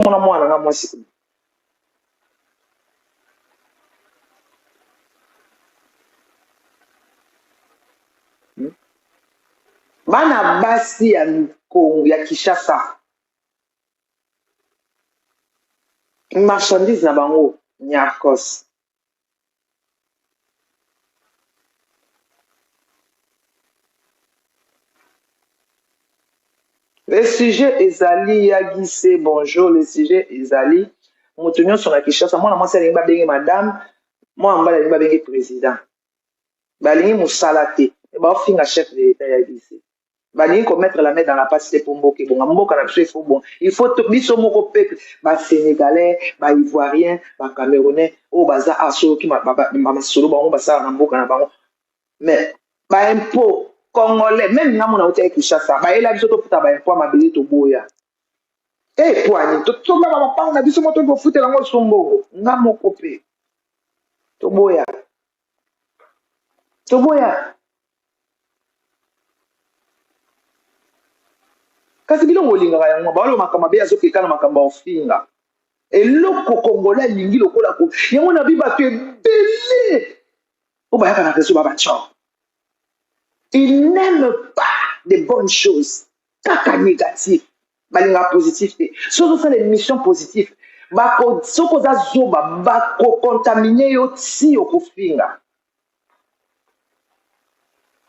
mona mwana nga mwasi bana basi ya Congo ya Kinshasa marchandise na bango nyakos le sujet ezali yagise bonjour le sujet ezali moto nyonso na Kinshasa mwana mwasi alingi babenge madame mwana mobali alingi babenge président balingi mosala te baofinga chef de l'état yagise balingi komettre la main dans la passe te po mboka ebonga mboka na biso ifo bon il faut biso moko peuple basénégalais baivoirien bacamerounais oyo baza asoki bamasolo bango basala na mboka na bango mais baimpôt congolais même nga mona oti ya Kinshasa bayela biso tofuta baimpôt mabele toboya epwani tobaka bapango na biso moto tofutela yango sombongo nga moko mpe toboya kasi bilongo olingaka yango baolo makambo abe azokeka na makambo ya ofinga eloko kongola alingi lokola ko yango na bi bato ebele oyo bayaka na réseau babatio il n'aime pas de bonnes choses kaka négatif balingaka positif te soki osala émission positive soki oza zoba bakokontamine yo ti okofinga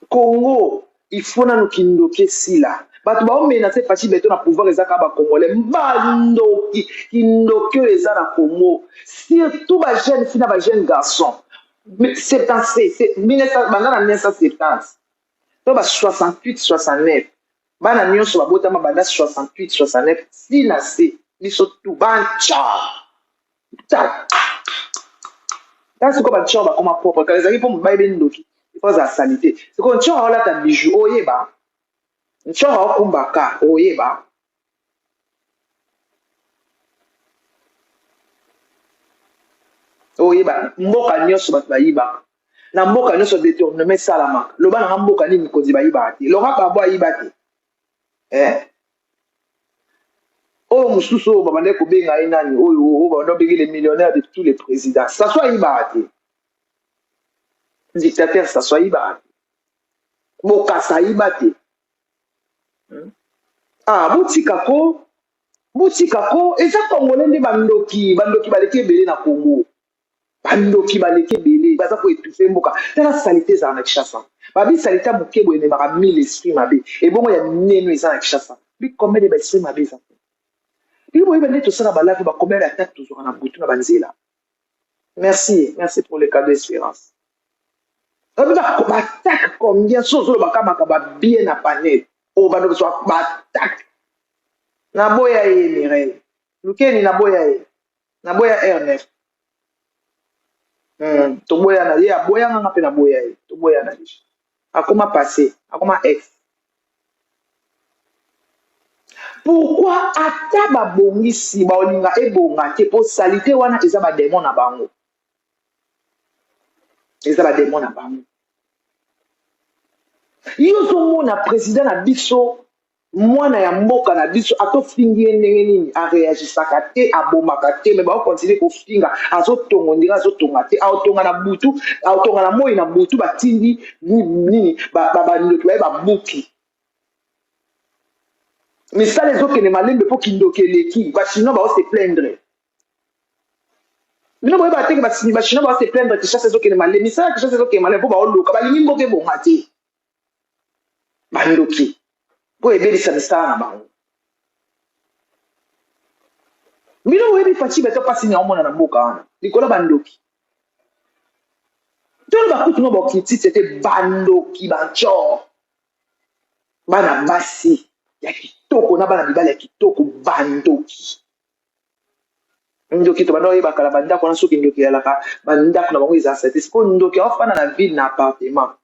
Congo il faut nanu kindoki esila bato baomena se faci beto na pouvoir eza kaka bacongolais bandoki kindoki oyo eza na Congo surtout bajeune fille na bajeune garçon 76 banda na 1970 to ba 68 69 bana nyonso babotama banda 68 69 si na se biso tu bancha kasi ko bancha bakoma propre kala ezali mpo mobali bendoki ifoza salite siko ncho olata bijou oyeba ncho okumbaka oyeba mboka nyonso bato bayibaka na mboka nyonso détournement salamaka loba na mboka nini kozi bayibaka te loka babo ayiba te oyo mosusu oyo babandaki kobenga ye nani oyo babanda obengi les millionnaires de tous les présidents saso ayibaka te dictateur saso ayibaka te bokasa ayiba te butikako eza congolais nde bandoki baleki ebele na Congo bandoki baleki ebele baza koetufe mboka tala salite ezala na Kinshasa babi salite ya moke boye ememaka 1000 esprit mabe ebongo ya mineno eza na Kinshasa bikomele baesprit mabe eza bili boyeba nde tosala balavi bakomele atake tozwaka na butu na banzela merci pour le cadeau d'espérance batake combien so ozolobaka makaba bien na panel oyo bandokoswa batake naboya ye Mireille lukeni naboya ye naboya R9 toboyana ye aboyanga nga mpe naboya ye toboyana deja akoma passé akoma ex pourquoi ata babongisi baolinga ebonga te po salite wana eza bademon na bango yo ozomona président na biso mwana ya mboka na biso atofingi ye ndenge nini areagisaka te abomaka te me baokontinue kofinga azotonga ondira azotonga te aotonga na butu aotonga na moi na butu batindi nini bandoki baye babuki misala ezokende malembe mpo kindoki eleki bachinois baose plaindre bino boyeba teke bachinois baose plaindre Kinshasa ezokende malembe misala ya Kinshasa ezokende malembe mpo baoloka balingi mboka ebonga te bandoki po ebelisa misala na bango bino boyebi faci beto mpasi naomona na mboka wana likolo bandoki tolo bakutu no bakritite te bandoki bancho bana basi ya kitoko na bana mibali ya kitoko bandoki ndoki to bando oyebaka na bandako wana soki ndoki eyalaka bandako na bango eza sete siko ndoki aofana na ville na appartement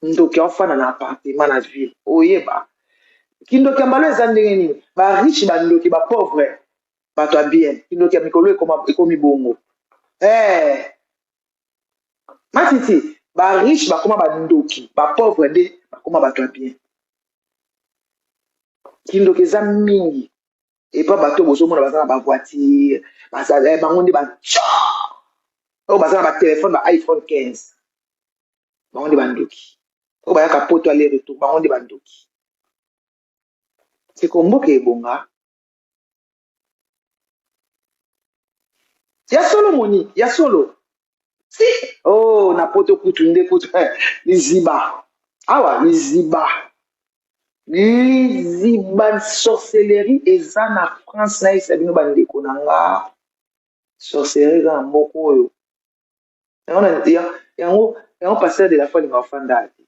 ndoki aofana na appartement na ville oyeba kindoki ya mbalo eza ndenge nini bariche bandoki bapauvre bato ya bien kindoki ya mikolo ekomi bongo matiti bariche bakoma bandoki bapauvre nde bakoma bato ya bien kindoki eza mingi et pas bateau bozo mona bazana ba voiture bazala bango ndi ba o bazana ba téléphone ba iPhone 15 bango ndi bandoki o ba yaka poto aller retour bango ndi bandoki c'est komboka ebonga ya solo moni ya solo si oh na poto kutu nde kutu liziba awa liziba sorcellerie eza na France na isa bino bandeko na nga sorcellerie eza na mboka oyo yango pasteur de la foi alinga ofanda ate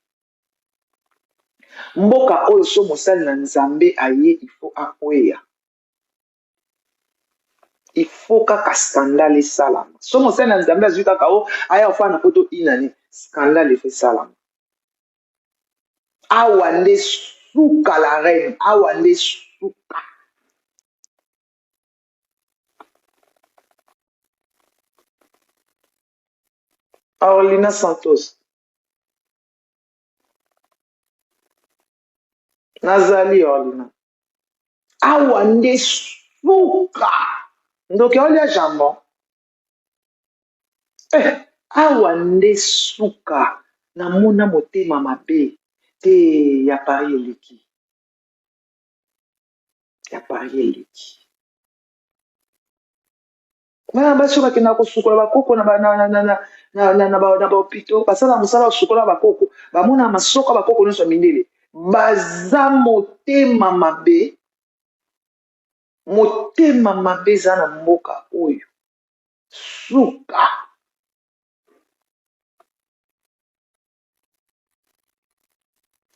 mboka oyo so mosali na nzambe aye ifo akweya ifo kaka scandale esalama so mosali na nzambe azwi kaka o aya ofanda na poto inani scandale efe esalama awa nde suka la reine awa nde suka Orlina Santos nazali Orlina awa nde suka ndoki olia jambon awa nde suka namona motema mabe te ya pari eleki bana basi oyo bakendaka kosukola bakoko na bahopito basala mosala kosukola bakoko bamona masoko ya bakoko nyonso ya mindele baza motema mabe eza na mboka oyo suka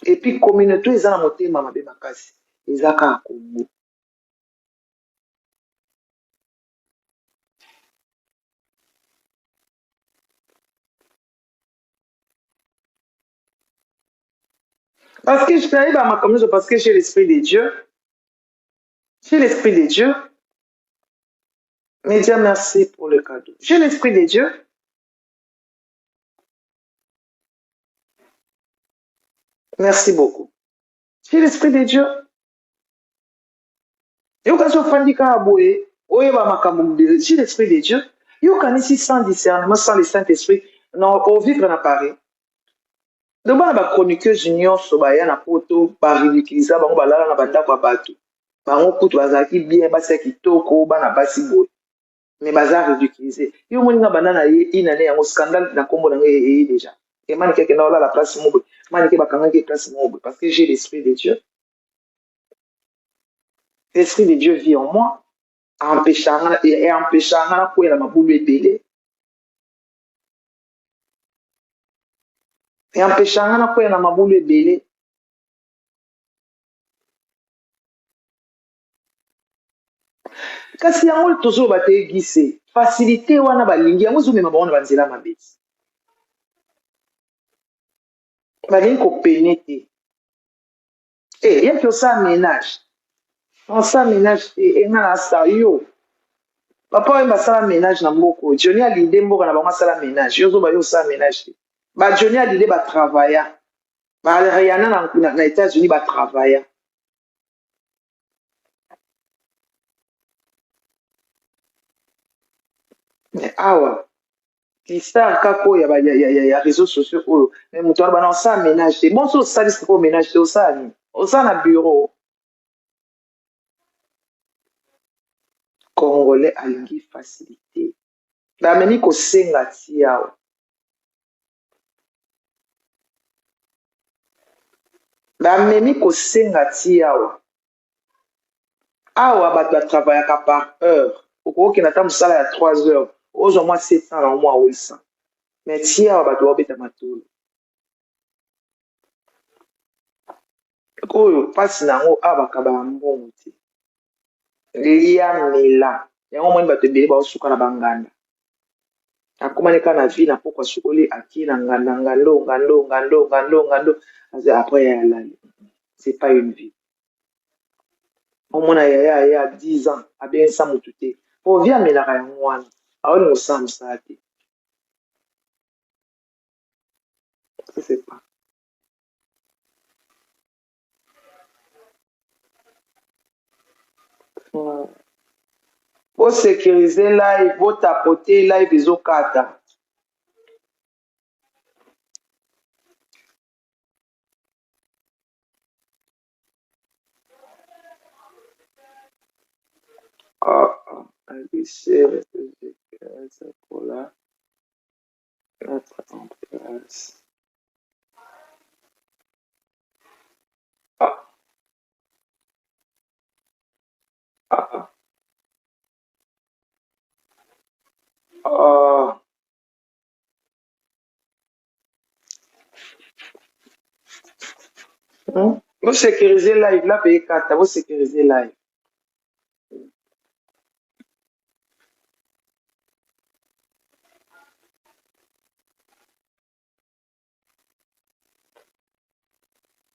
epuis communauté eza na motema mabe makasi eza kaka Kongo parce que je n'arrive à ma communauté parce que j'ai l'esprit de Dieu. J'ai l'esprit de Dieu. Média, merci pour le cadeau. J'ai l'esprit de Dieu. Merci beaucoup. J'ai l'esprit de Dieu. Yo kaso fandika aboye, oye ba makambo de j'ai l'esprit de Dieu. Yo kanisi sans discernement, sans le Saint-Esprit, non au vivre na Paris. Donc bana ba chroniqueuse nyonso ba ya na poto ba ridiculiser bango balala na bandako ya bato. Bango kutu bazaki bien basi kitoko bana basi boye. Mais baza ridiculiser. Yo moni nga banana ye inane yango scandale na kombo na ngai déjà. Et mani keke na ola la place mobo. Mani ke bakanga ke place mobo parce que j'ai l'esprit de Dieu. L'esprit de Dieu vit en moi. Empêchant na ko na mabulu ebele. Et empêchant na ko na mabulu ebele. Kasi yango tozo bategise facilité wana balingi yango zomema bango na banzela mabeti balingi kopene te yaki osala ménage te nga na asa yo papa oyo basala ménage na mboko Johnny alide mboka na bango asala ménage yo ozoba yo osala ménage te ba Johnny alide batravailla bareyana na États-Unis batravailla mais awa listar kaka oyo ya réseaux sociaux oyo mais moto wana bana osala ménage te bon so osali sikoyo ménage te osala nini osala na bureau congolais alingi facilité bamemi kosenga ti awa bato batravaillaka par heure okokokenda ata mosala ya 3 heures ozwa mwa 700 na mwa 800 mais ti awa bato babeta matolo oyo mpasi na yango awa bakabaka mbongo te liamela yango moni bato ebele baosuka na banganda akomani kaka na vie na poko asukoli akie na ngando après ya yalali c'est pas une vie omona yaya ya 10 ans abengisa motu te po vie amelaka yango wana aolinga osala mosala te je sais pas Pour sécuriser live, pour tapoter live, ils ont carte. C'est pour là. Mettre en place. Vous sécurisez live, là, payez 4, vous sécurisez live.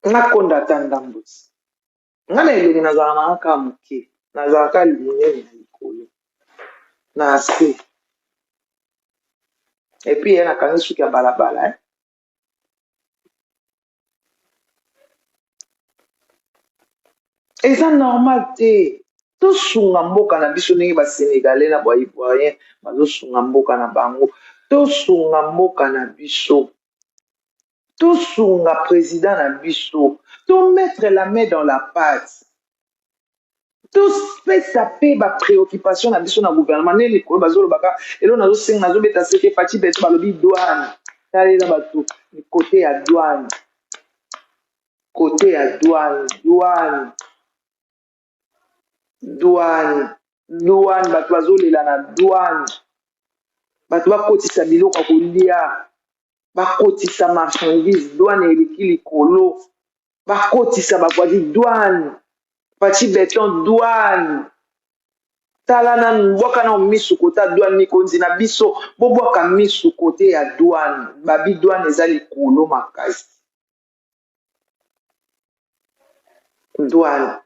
Nakonda tandambusi. Ngana elongi nazala na aka moke. Nazalaka linene na likolo. Na se. Et puis ye nakangi suki ya balabala. Eza normal te. Tosunga mboka na biso ndenge ba Sénégalais na ba Ivoirien bazosunga mboka na bango. Tosunga mboka na biso. Tosunga président na biso. To mettre la main dans la pâte. Tous fait saper ba préoccupation na biso na gouvernement ne likolo bazolo baka elo nazo senga nazo beta seke pati beto balobi douane tali na bato côté ya douane bato bazolela na douane bato bakotisa biloko ya kolia bakotisa marchandise douane eleki likolo bakotisa bavoisi douane pati beton douane tala nanu bwaka na misu kota douane mikonzi na biso bobwaka misu kote ya douane babi douane eza likolo makasi douane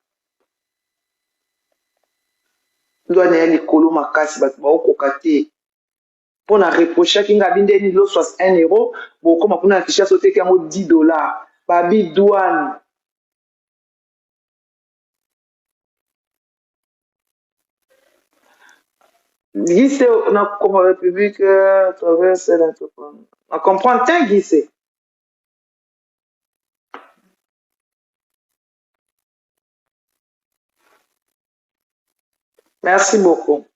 ya likolo makasi bato baokoka te mpo na reprochaki nga bindeni lo 61 euro bokoma kuna na Kinshasa oteki yango 10 $. Babi douane Guissé comme République traverse l'entrepreneur. On comprend tant Guissé. Merci beaucoup.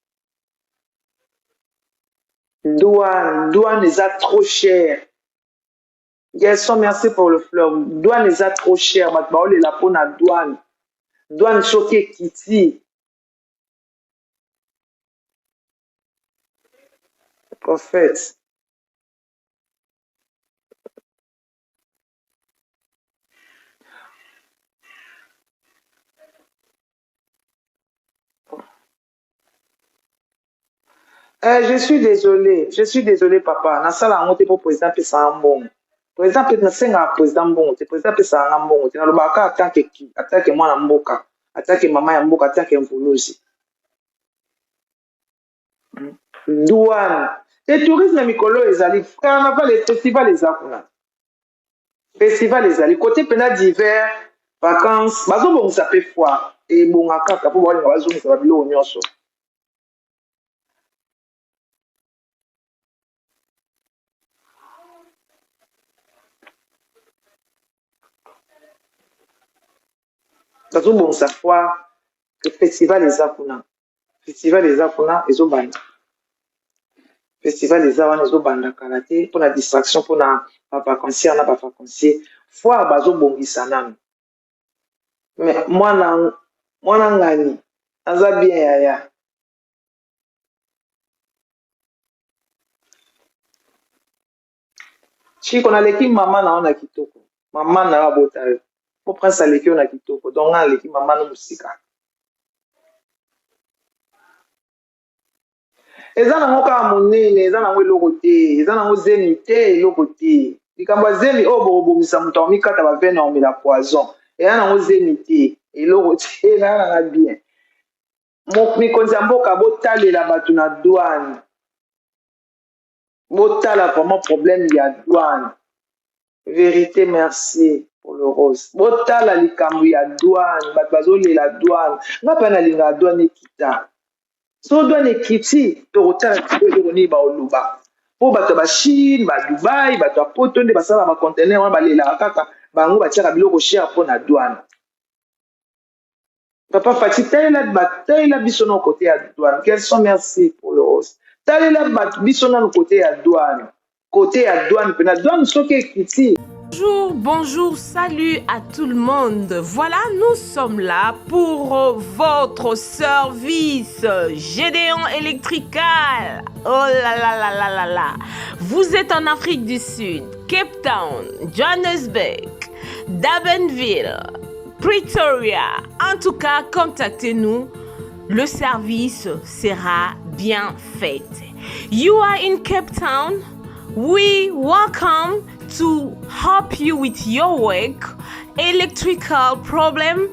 Douane les a trop cher. Gerson, merci pour le fleur. Douane les a trop cher. Batbaole la peau na douane. Douane choqué Kitty. Prophète. Je suis désolé, papa. Nasala ngote pour président pesa ambon. Président peut nasenga président bon, te président pesa ambon. Te na lobaka attaque qui, attaque mwana mboka, attaque maman ya mboka, attaque mvuluzi. Douane. Le tourisme mikolo ezali, carnaval les festivals les akuna. Festival ezali côté pena d'hiver, vacances, bazo bon ça peut foire et bon akaka pour voir bazo ça va bilo nyonso. Bazo bon ça foire le festival les akuna. Festival les akuna ezobanda. Festival les awana ezobanda karaté pour la distraction pour na vacancier na vacancier. Foire bazo bongisa nanu. Mais mwana ngani aza bien yaya. Chiko na leki mama na ona kitoko. Mama na abota. Pour prendre sa leki ona kitoko. Donc na leki mama no musika. Eza na ngoka monene, eza na ngo eloko te, eza na ngo zemi te eloko te. Likambo ya zemi oyo bokobomisa moto amikata bavene na omela poison. Eza na ngo zemi te eloko te na bien. Mikonzi ya mboka botalela bato na douane. Botala vraiment problème ya douane. Vérité, merci. pour le rose. Botala likambo ya douane, bato bazolela douane. Nga pa na linga douane ekita. So douane ekiti, tokotala eloko nini baoloba. Po bato ba Chine, ba Dubai, bato ba poto nde basala ba conteneur wana balela kaka bango batiaka biloko cher po na douane. Papa Fati, talela biso na côté ya douane. Quels sont merci pour le rose. Talela biso na côté ya douane. Côté à douane, douane soki ekiti. Bonjour, bonjour, salut à tout le monde. Voilà, nous sommes là pour votre service Gédéon Electrical. Oh là là là là là là. Vous êtes en Afrique du Sud, Cape Town, Johannesburg, Durbanville, Pretoria. En tout cas, contactez-nous. Le service sera bien fait. You are in Cape Town. We welcome to help you with your work, electrical problem.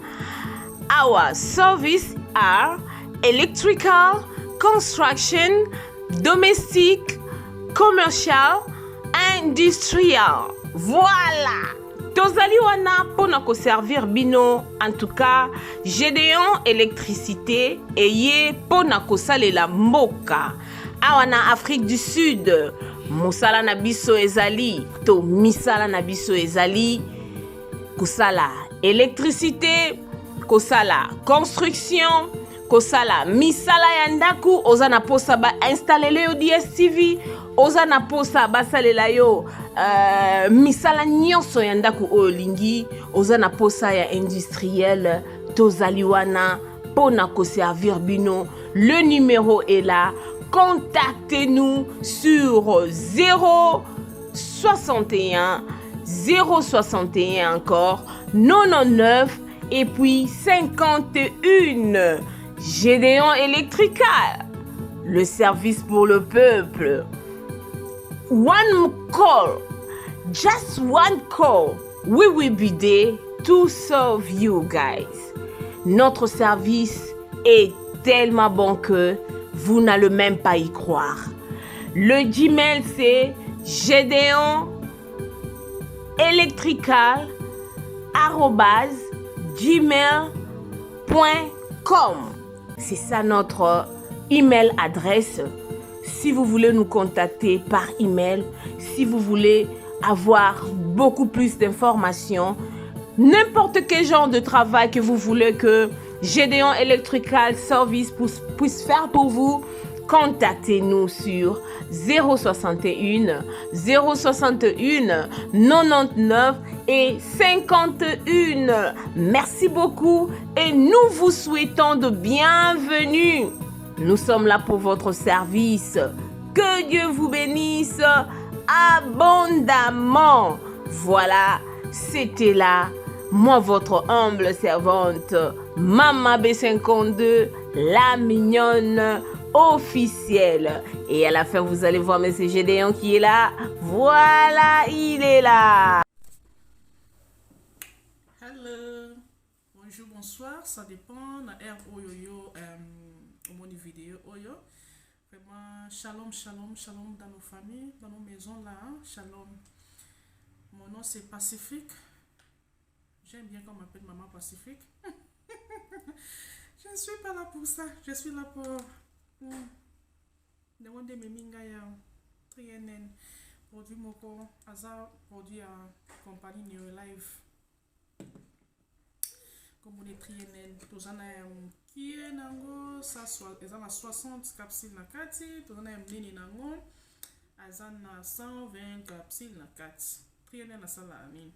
Our service are electrical, construction, domestic, commercial, industrial. Voilà. Tozali wana pona ko servir bino, en tout cas, Gédéon électricité eye pona ko salela mboka. Awana Afrique du Sud. Mosala na biso ezali to misala na biso ezali kosala électricité, kosala construction, kosala misala ya ndaku, oza na posa ba installer yo DSTV, oza na posa basalela yo misala nyonso ya ndaku oyo lingi, oza na posa ya industriel, tozali wana pona ko servir bino. Le numéro est là. Contactez-nous sur 061 061 encore 99 et puis 51. Gédéon Electrical, le service pour le peuple. One call, just one call, we will be there to serve you guys. Notre service est tellement bon que vous n'allez même pas y croire. Le Gmail, c'est gédéonelectrical@gmail.com. C'est ça notre email adresse. Si vous voulez nous contacter par email, si vous voulez avoir beaucoup plus d'informations, n'importe quel genre de travail que vous voulez que Gédéon Electrical Service puisse faire pour vous, contactez-nous sur 061 061 99 et 51. Merci beaucoup et nous vous souhaitons de bienvenue. Nous sommes là pour votre service. Que Dieu vous bénisse abondamment. Voilà, c'était là. Moi, votre humble servante, Mama B52, la mignonne officielle. Et à la fin, vous allez voir M. Gédéon qui est là. Voilà, il est là. Hello, bonjour, bonsoir, ça dépend. La air oyoyo, au moni vidéo oyo. Vraiment, shalom, shalom, shalom dans nos familles, dans nos maisons là. Hein? Shalom. Mon nom c'est Pacifique. J'aime bien qu'on m'appelle Maman Pacifique. Je ne suis pas là pour ça. Je suis là pour demander mes mingaya. TNN. Produit Moko. Aza produit à compagnie Neo Live. Comme on est TNN. Tous en a qui est nango. Ça soit. Ils ont 60 capsules na kati. Tous en a mnini nango. Ils ont 120 capsules na kati. TNN na sala amin.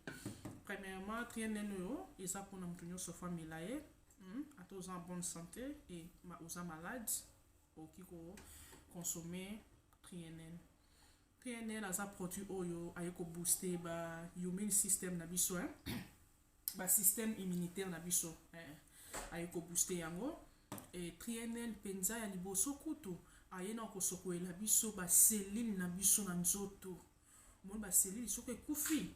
Premièrement, TNN ils ont pour nous tenir sur famille là, à tous en bonne santé et aux malades, au qui consommer TNN. TNN a produit oyo ayeko booster ba immune system na biso ba système immunitaire na biso ayeko booster yango et TNN penza ya liboso kutu ayena ko sokoela biso ba cellule na biso na nzoto. Mon ba cellule soko kufi.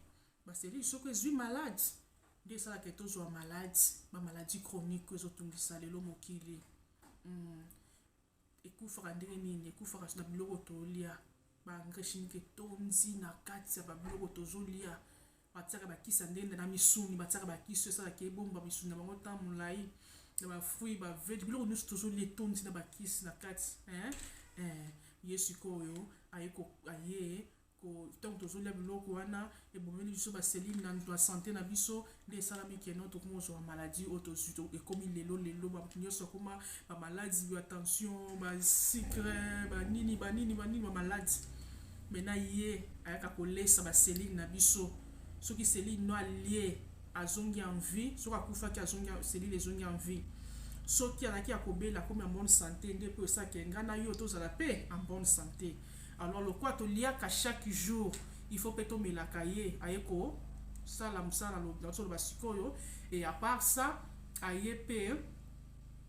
C'est lui qui est malade. Dès ça que tous sont malades, ma maladie chronique que tout le salé le mokili. Et koufra ndeni, koufra na biloko tolia. Ba ngreshin ke tonzi na kati ba biloko tozolia. batiaka bakisi ya ndenge na misuni batiaka bakisi esalaka ebomba misuni na bango ntan molai na bafruit bavege biloko nyonso tozolia etondi na bakisi na kati ye sikoyo aye ntango tozolia biloko wana ebomeli biso baselile na sante na biso nde esalami keno tokoma ozwa bamaladi oyo tozwi ekomi lelo bato nyonso akoma bamaladi batension basikre banini bamaladi mena ye ayaka kolesa baselile na biso soki selile no alie azongi en vie soki akufaki selile ezongi en vie soki azalaki ya kobela akomi en bonne santé nde mpe esalaka nga na yo tozala mpe en bonne santé. Alors lokwa toliaka chaque jour il faut mpe tomelaka ye aye kosala mosala loba sikoyo et à part ça aye mpe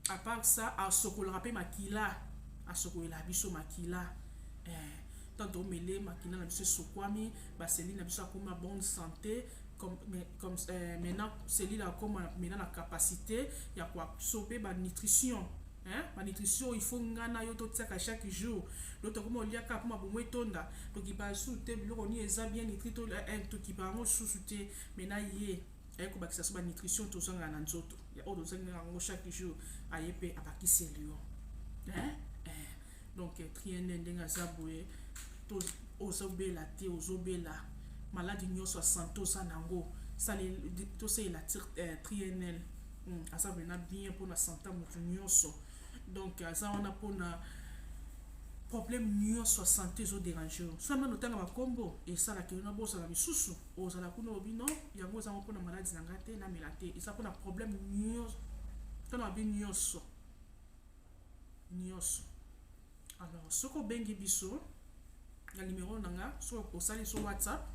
à part ça asokolaka mpe makila asokolela biso makila tant tomele makila na biso esokwami baselile na biso akoma bonne santé comme maintenant selile akoma maintenant na capacité ya koabsorbe nutrition. Nutrition il faut ngana yo totiaka chaque jour l'autre comme oliaka pour mabomo etonda tokipa sute biloko ni eza bien nutri to tokipa yango susu te mena ye aye kobakisa so nutrition tozanga na nzoto ya oyo tozanga yango chaque jour aye mpe abakiseli yo donc triene ndenge aza boye ozobela te ozobela maladi nyonso asante oza nango tosalela trienel aza mena bien mpona sante motu nyonso. Donc aza wana mpona problème nyonso ya santé ezoderange yo so mano otanga bakombo esalaka yo na bozala misusu ozala kuna obino yango ezango mpona maladi na nga te namela te eza mpona problème nyonso tona babi nyonso. Alors soki obengi biso na numéro na nga soki osali so WhatsApp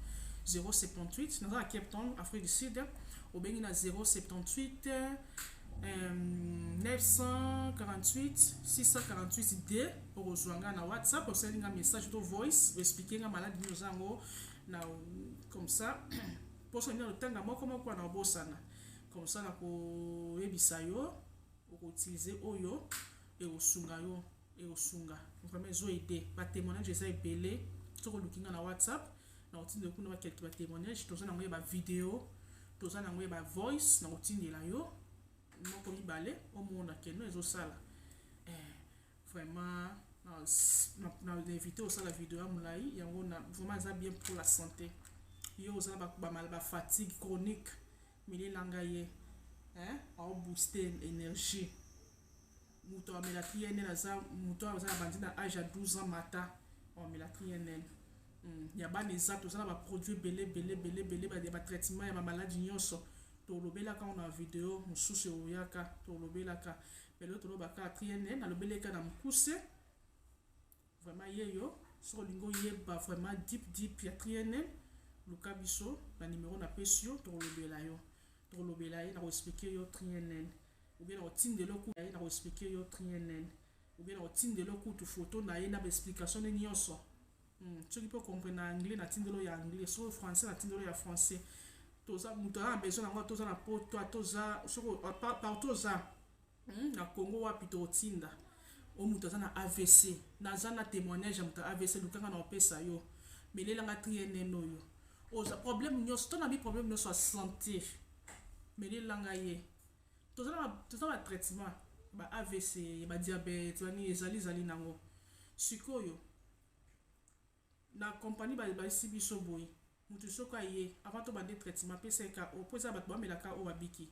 078 naza na Cape Town Afrique du Sud obengi na 078 948 648 D okozwanga na WhatsApp osalinga message to voice expliquer nga maladi nyonso yango na comme ça poso nina lotanga moko na obosana comme ça na koyebisa yo okutilize oyo eosunga vraiment ezo aider batémoignage eza ebele soko lukinga na WhatsApp na otindela kuna bakelke batémoignage toza nango ye bavideo toza nango ye bavoice na kotindela yo moko mibale omona keno ezosala vraiment na invité osala vidéo ya molai yango vraiment eza bien pour la santé yo ozala bafatigue chronique milelanga ye aobooster énergie moto amela trienel aza moto aza na bandi na age ya 12 ans mata amela trienel ya bana eza toza na baproduit ebele batraitement ya bamaladi nyonso tolobelaka na video mosusu oyaka tolobelaka pelo tolobaka trienel nalobeleka na mokuse vraiment yeyo soki olingi oyeba vraiment deep ya trienel luka biso na numéro na pesi yo tolobela ye na koexplike yo trienel ou bien na kotindela okutu na koexplike yo trienel ou bien na kotindela okutu photo na ye na baexplication ne nyonso soki mpe okomprene na anglais na tindelo ya anglais soki français na tindelo ya français toza moto aza na besoin nango toza na poto toza soko partout oza na Congo wapi totinda o moto aza na AVC naza na témoignage ya moto AVC lukanga na opesa yo melelanga trienel oyo oza problème nyonso tona bi problème nyonso ya santé melelanga ye toza na traitement ba AVC ba diabète bani ezali nango sikoyo na compagnie balisi biso boye mutu soko aye avant to bande traitement peseka opoza bato bamelaka o babiki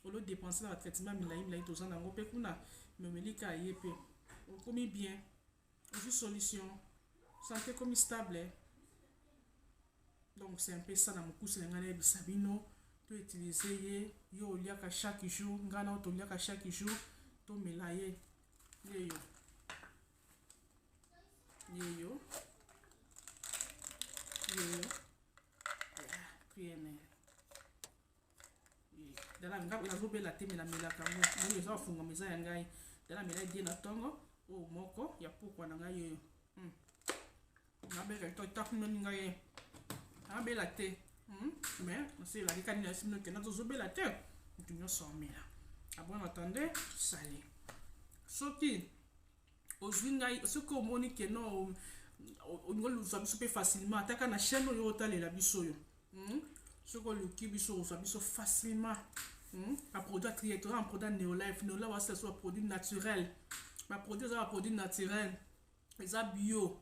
olo dépenser na traitement milai toza nango pe kuna memelika aye pe okomi bien aussi solution santé comme stable donc c'est un peu ça na mokuse na ngana ebisa bino to utiliser ye yo oliaka chaque jour ngana to oliaka chaque jour to mela ye yeyo trienel dala nga nazobela te melamelaka ngo moni eza bafunga meza ya ngai dala mela edie na ntongo oyo moko ya pokwa na ngai yeyo nabeka takunoni ngai ye nabela te mais naseelaki kani na yasi minoke nazozobela te mutu nyonso amela abon attende sali soki ozwi ngai soki omoni keno olingo luzwa biso mpe facilement ataka na chaîne oyo otalela biso oyo Ce que le qui biso facilement. Un produit à trier, un produit Neolife. Neolife, c'est un produit naturel. Ma produit, c'est un produit naturel. C'est bio.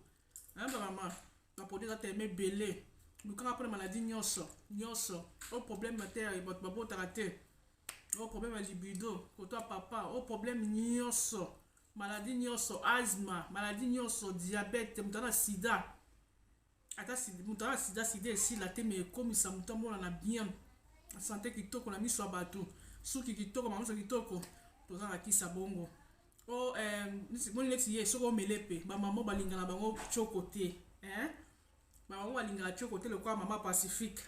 Hein, maman? Ma produit, c'est un belé. Nous, quand on a une maladie, nyos, au problème de terre, il va te rater. Au problème de libido, pour toi, papa, au problème nyos, maladie nyos, asthme, maladie nyos, diabète, mutana sida. Ata mutana sida ici, la thème est comme ça, mutana on a bien. Santé qui toque, on a mis sur bateau. Souki qui toque, maman qui toque, tout ça, qui sabongo. Oh, mon ex hier, ce qu'on melepe, ma maman balinga la bango chocoté, hein? Ma maman balinga la chocoté, le quoi, maman pacifique.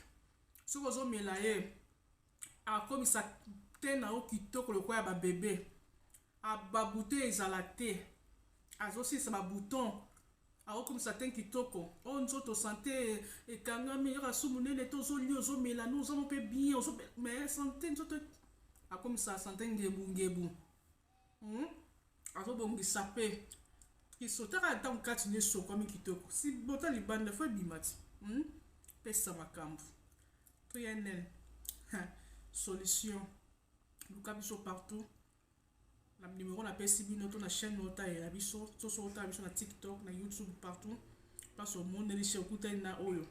Ce qu'on a melaye, a comme ça, t'es na qui toque le quoi, ba bébé. A babouté ezalate. A aussi ça ba bouton. A comme ça, t'es qui toque. On nous autres santé, et quand on a soumoune, tozo li, ozo mela, nous avons fait bien, mais santé, nous autres. A comme ça, santé ngebu. Azobongisa pe kisotaka ntango kati nyonso okwami kitoko si bota libanda fo ebimati pesa makambo toyenel solution luka biso partout na numéro napesi bino to na chaîne otayela biso soso otala biso na TikTok na YouTube partout place omoneli she okutani na oyo